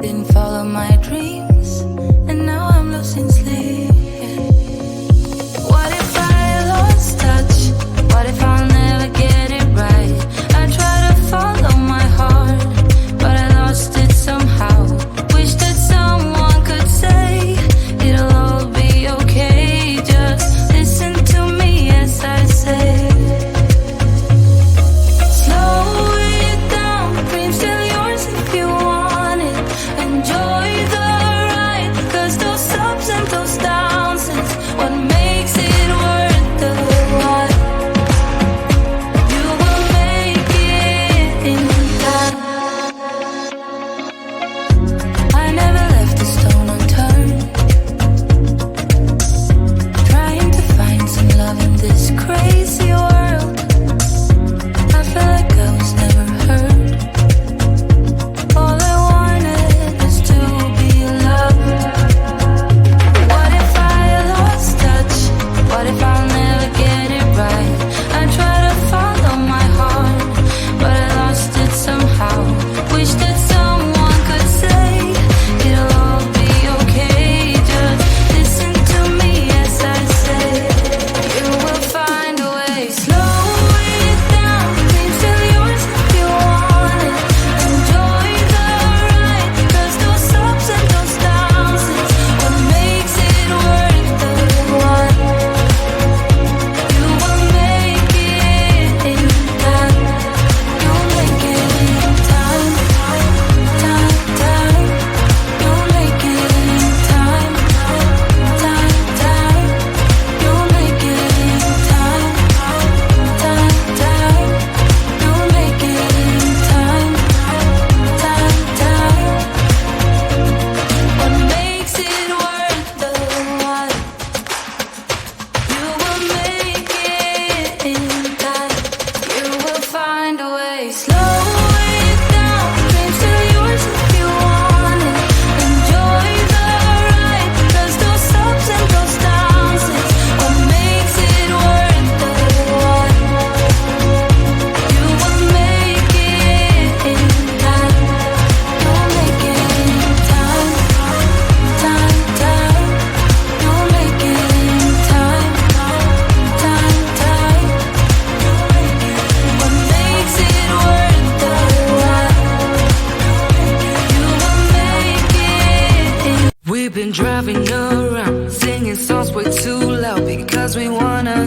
didn't follow my dreams, and now I'm losing sleep. What if I lost touch? What if I'll never get it right? I try to follow my heart, but I lost it somehow. Wish that someone could say it'll all be okay. Just listen to me as I say. Slow it down, dreams still yours if you want it. Enjoy the ride, 'cause those ups and those downs is what makes it worth the while. You will make it in time. I never left a stone unturned, trying to find some love in this crazy world. I felt like I was never heard. All I wanted was to be loved. What if I lost touch? What if I'll never get it right? I try to follow my heart, but I lost it somehow. Wish that someone could say it'll all be okay. Just listen to me as I say. You will find a way. Slow it down, dreams still yours if you want it. Enjoy the ride, 'cause those ups and those downs is what makes it worth the while. You will make it in time. You'll make it in time. Time, time. You'll make it in time. Time, time. You'll make it in time. Time, time. You'll make it in time. Time, time. What makes it worth the while. You will make it in time. You will find a way. Slow it down, dreams still yours if you want it. Enjoy the ride, 'cause those ups and those downs is what makes it worth the while. You will make it in time. You'll make it in time. Time, time. You'll make it in time. Time, time. What makes it worth the while. You will make it in. We've been driving around, singing songs way too loud because we wanna.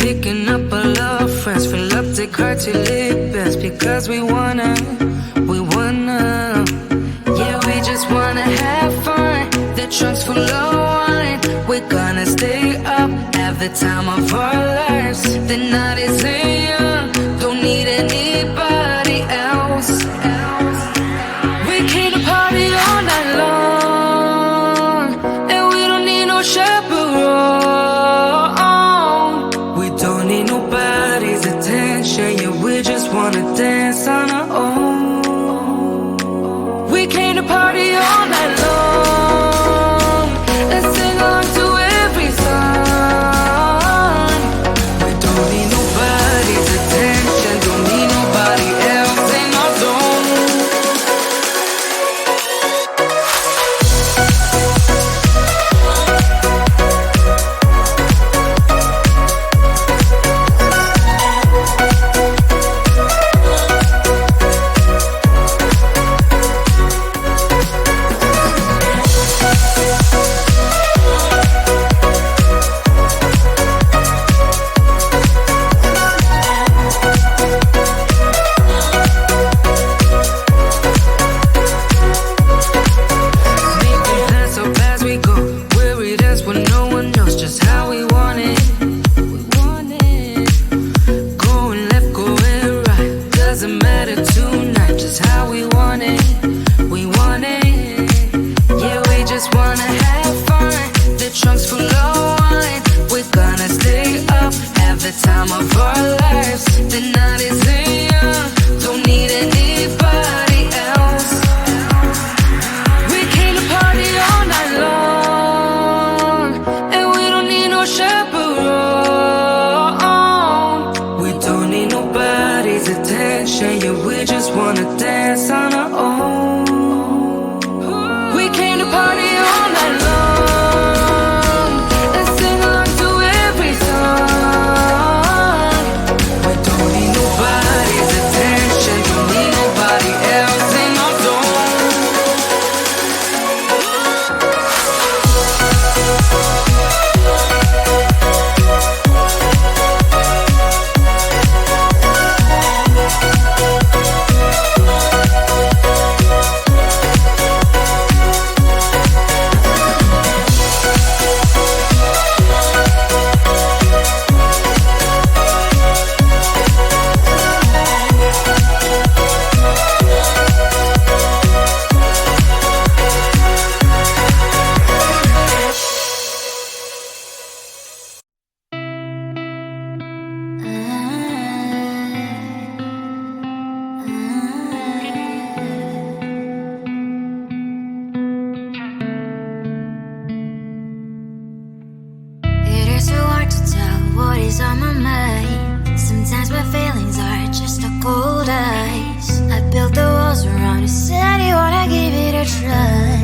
Picking up all our friends, fill up the car till it bends because we wanna. Yeah, we just wanna have fun. The trunk's full of wine. We're gonna stay up, have the time of our lives. The night is young, don't need anybody else. We came to party all night long, and we don't need no chaperone. We don't need nobody's attention, yeah, we just wanna dance on our own. We came to party all night long and sing along to every song. We don't need nobody's gas on our own. We came to party all night long and sing along to every song. We don't need nobody's attention, don't need nobody else in our zone. It is so hard to tell what is on my mind. Sometimes my feelings are just a cold ice. I built the walls around you, said you wanna give it a try.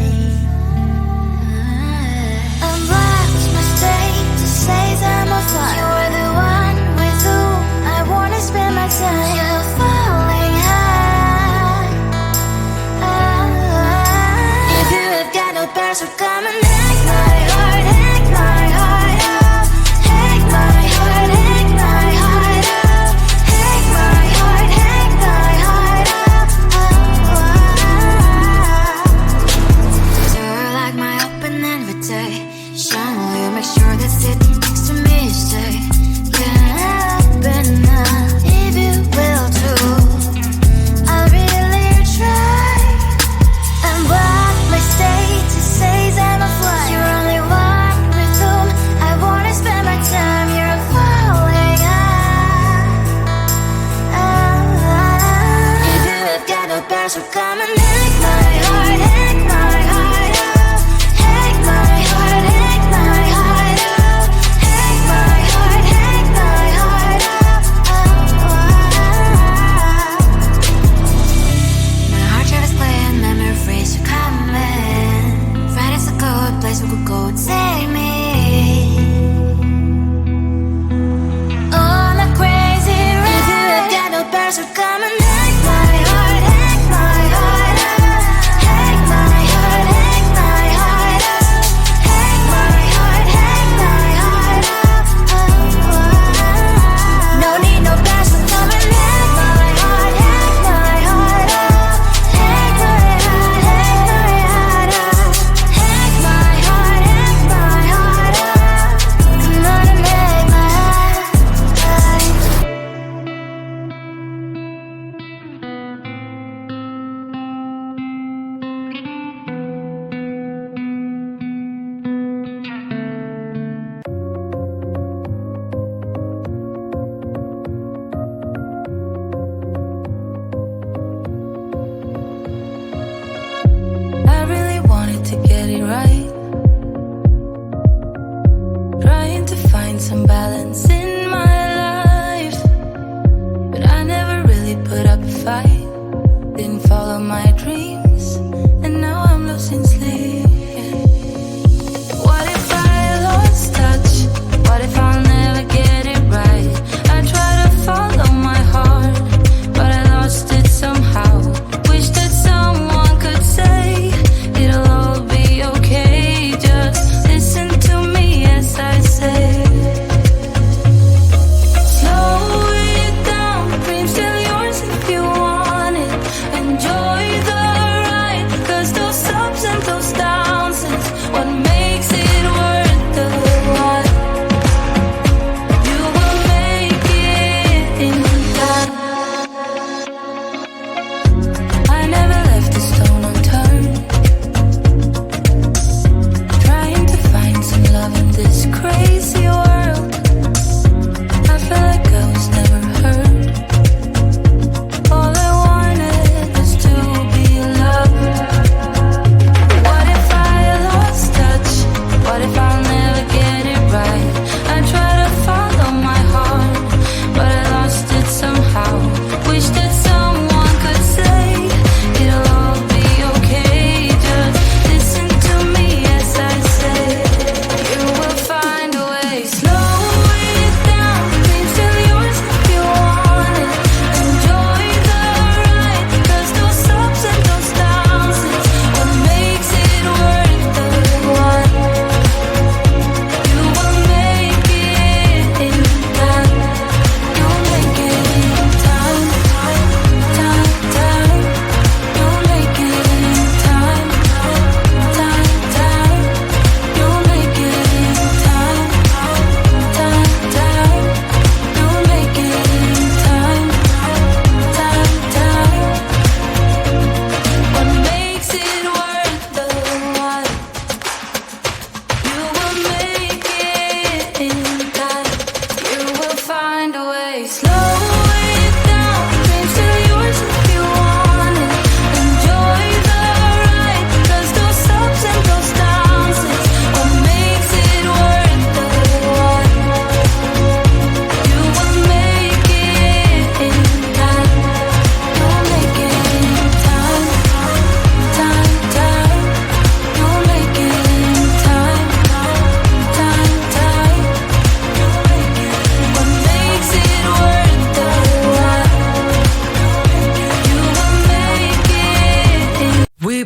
I'm lost, mistake to say I'm a fly. You are the one with whom I wanna spend my time. You're falling high. If you have got no past, so come and hack my heart, hack my heart out. Hack my heart, hack my heart out. Hack my heart, hack my heart out. You're like my open invitation. Will you make sure that sitting next to me is safe? Yeah, open up if you will too. I'll really try. And what my state to say I'm a fly. You're only one with whom I wanna spend my time. You're falling high. If you have got no past, so come and hack my heart, hack my heart out. Hack my heart, hack my heart out. Hack my heart, hack my heart out. My heart travels playing memories are coming. Friday's a good place we could go and take me. On a crazy ride. If you have got no past, so come and hack my heart, hack my heart out. Hack my heart, hack my heart out. Hack my heart, hack my heart out. No need no past, so come and hack my heart, hack my heart out. Hack my heart, hack my heart out. Hack my heart, hack my heart out. Come on and make my heart. I really wanted to get it right, trying to find some balance in my life, but I never really put up a fight, didn't follow my dreams, and now I'm losing sleep. What if I lost touch? What if I'll never get it right? I try to follow my heart, but I lost it somehow. Wish that someone could say it'll all be okay. Just listen to me as I say. Slow it down, dreams still yours if you want it. Enjoy the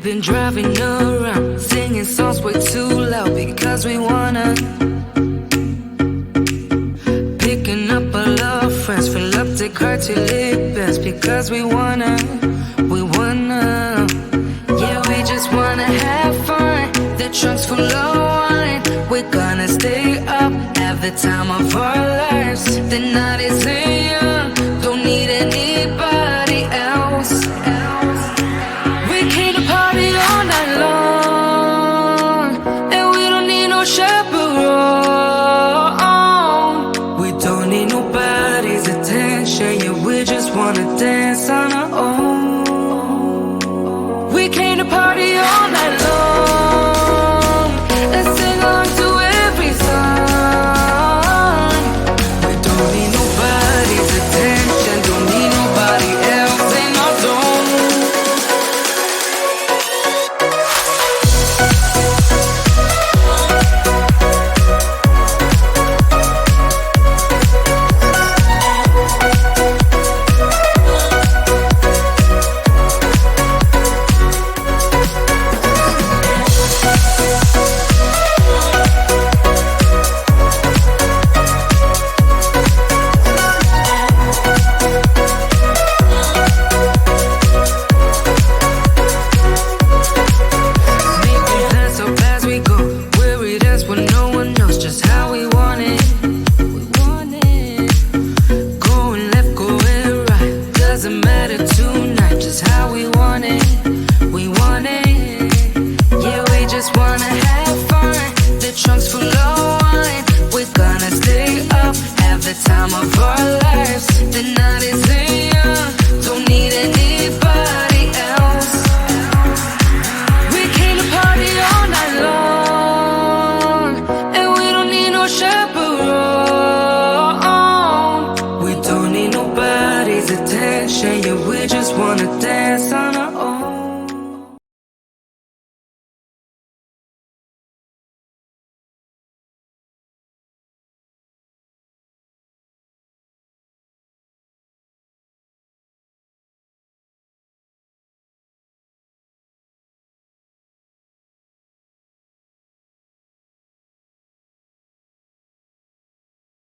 been driving around, singing songs way too loud because we wanna. Picking up all our friends, fill up the car till it bends because we wanna. Yeah, we just wanna have fun. The trunk's full of wine. We're gonna stay up, have the time of our lives. The night is young.